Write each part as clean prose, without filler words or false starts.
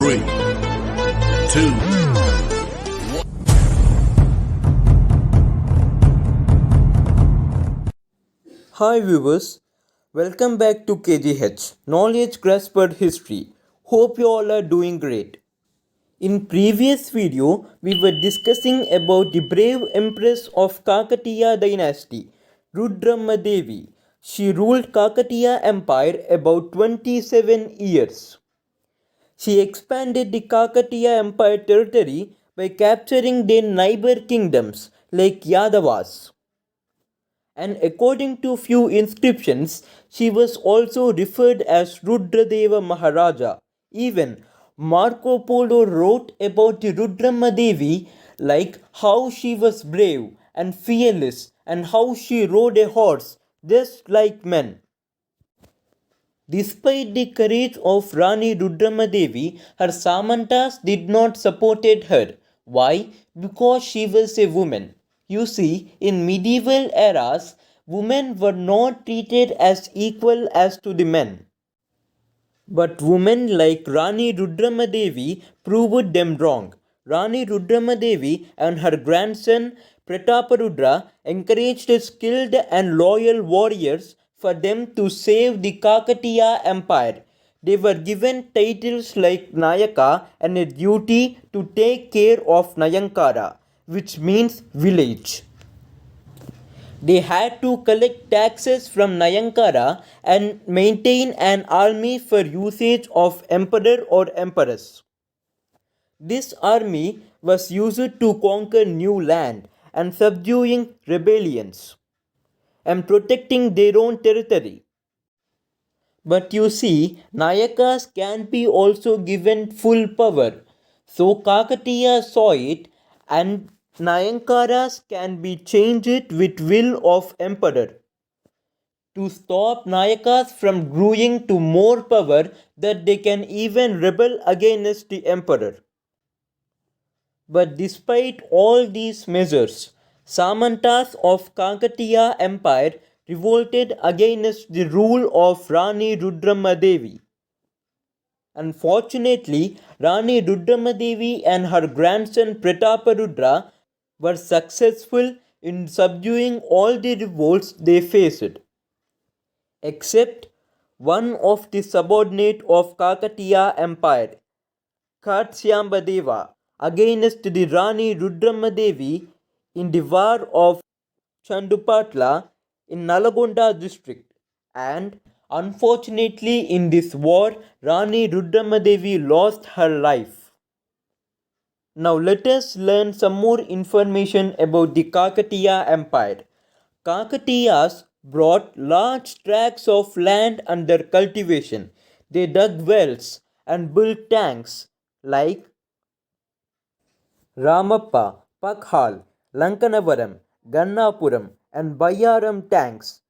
Three, two. Hi viewers, welcome back to KGH Knowledge Grasper History. Hope you all are doing great. In previous video, we were discussing about the brave empress of Kakatiya dynasty, Rudramadevi. She ruled Kakatiya Empire about 27 years. She expanded the Kakatiya Empire territory by capturing their neighbor kingdoms like Yadavas. And according to few inscriptions, she was also referred as Rudradeva Maharaja. Even Marco Polo wrote about the Rudramadevi, like how she was brave and fearless and how she rode a horse just like men. Despite the courage of Rani Rudramadevi, her Samantas did not support her. Why? Because she was a woman. You see, in medieval eras, women were not treated as equal as to the men. But women like Rani Rudramadevi proved them wrong. Rani Rudramadevi and her grandson Prataparudra encouraged skilled and loyal warriors for them to save the Kakatiya Empire. They were given titles like Nayaka and a duty to take care of Nayankara, which means village. They had to collect taxes from Nayankara and maintain an army for usage of emperor or empress. This army was used to conquer new land and subduing rebellions and protecting their own territory. But you see, Nayakas can be also given full power. So Kakatiya saw it, and Nayankaras can be changed with will of emperor to stop Nayakas from growing to more power that they can even rebel against the emperor. But despite all these measures, Samantas of Kakatiya Empire revolted against the rule of Rani Rudramadevi. Unfortunately, Rani Rudramadevi and her grandson Prataparudra were successful in subduing all the revolts they faced, except one of the subordinate of Kakatiya Empire, Khatsyambadeva, against the Rani Rudramadevi in the war of Chandupatla in Nalagonda district. And unfortunately, in this war, Rani Rudramadevi lost her life. Now, let us learn some more information about the Kakatiya Empire. Kakatiyas brought large tracts of land under cultivation. They dug wells and built tanks like Ramappa, Pakhal, Lankanavaram, Gannapuram, and Bayaram tanks.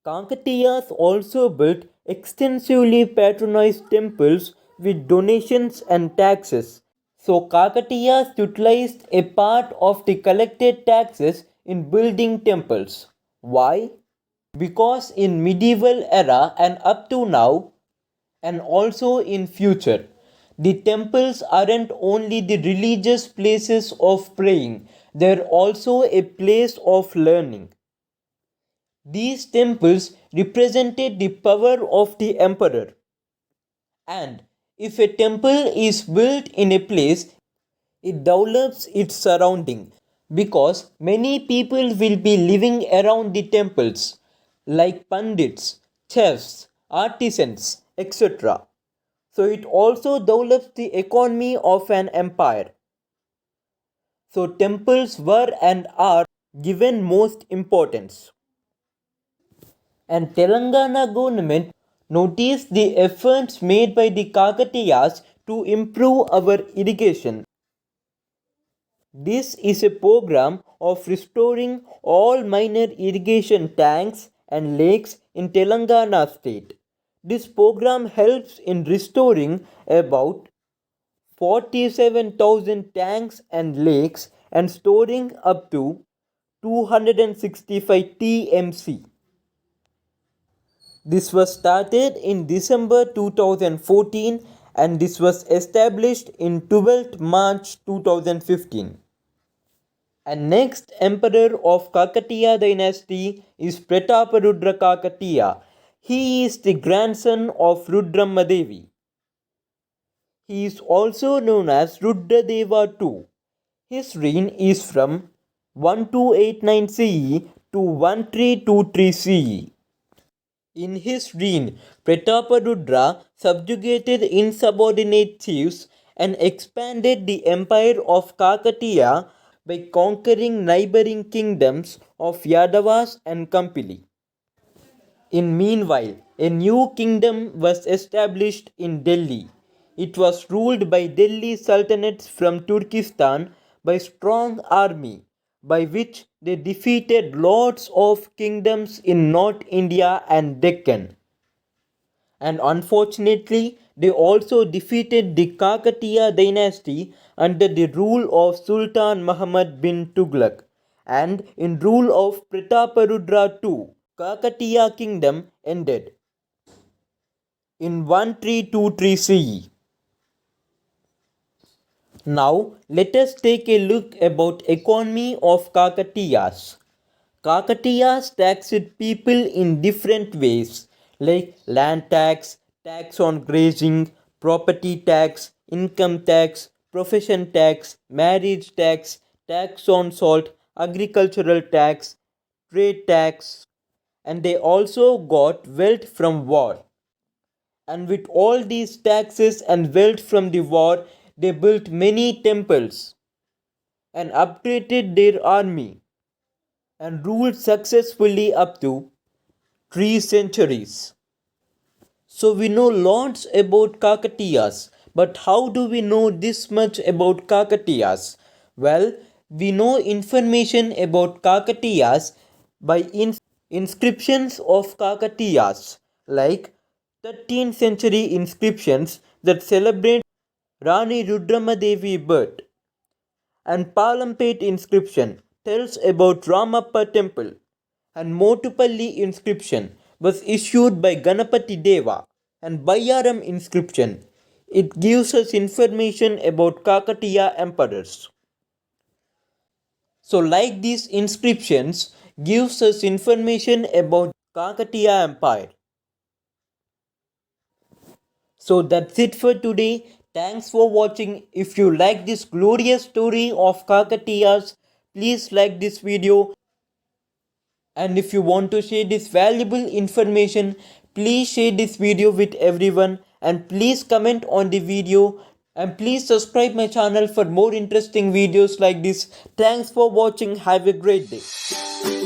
Kakatiyas also built extensively patronized temples with donations and taxes. So Kakatiyas utilized a part of the collected taxes in building temples. Why? Because in medieval era and up to now and also in future, the temples aren't only the religious places of praying, they're also a place of learning. These temples represented the power of the emperor. And if a temple is built in a place, it develops its surrounding because many people will be living around the temples, like pandits, chefs, artisans, etc. So it also develops the economy of an empire. So temples were and are given most importance. And Telangana government noticed the efforts made by the Kakatiyas to improve our irrigation. This is a program of restoring all minor irrigation tanks and lakes in Telangana state. This program helps in restoring about 47,000 tanks and lakes and storing up to 265 TMC. This was started in December 2014 and this was established in 12th March 2015. And next emperor of Kakatiya dynasty is Prataparudra Kakatiya. He is the grandson of Rudramadevi. He is also known as Rudradeva II. His reign is from 1289 CE to 1323 CE. In his reign, Prataparudra subjugated insubordinate chiefs and expanded the empire of Kakatiya by conquering neighboring kingdoms of Yadavas and Kampili. In meanwhile, a new kingdom was established in Delhi. It was ruled by Delhi Sultanates from Turkestan by strong army, by which they defeated lots of kingdoms in North India and Deccan. And unfortunately, they also defeated the Kakatiya dynasty under the rule of Sultan Muhammad bin Tughlaq. And in rule of Prataparudra II, Kakatiya kingdom ended in 1323 CE. Now let us take a look about economy of Kakatiyas. Kakatiyas taxed people in different ways like land tax, tax on grazing, property tax, income tax, profession tax, marriage tax, tax on salt, agricultural tax, trade tax, and they also got wealth from war. And with all these taxes and wealth from the war, they built many temples and upgraded their army and ruled successfully up to 3 centuries. So we know lots about Kakatiyas, but how do we know this much about Kakatiyas? Well, we know information about Kakatiyas by inscriptions of Kakatiyas, like 13th century inscriptions that celebrate Rani Rudramadevi birth, and Palampet inscription tells about Ramappa temple, and Motupalli inscription was issued by Ganapati Deva, and Bayaram inscription. It gives us information about Kakatiya emperors. So like these inscriptions gives us information about Kakatiya empire. So that's it for today. Thanks for watching. If you like this glorious story of Kakatiyas, please like this video. And if you want to share this valuable information, please share this video with everyone and please comment on the video and please subscribe my channel for more interesting videos like this. Thanks for watching. Have a great day.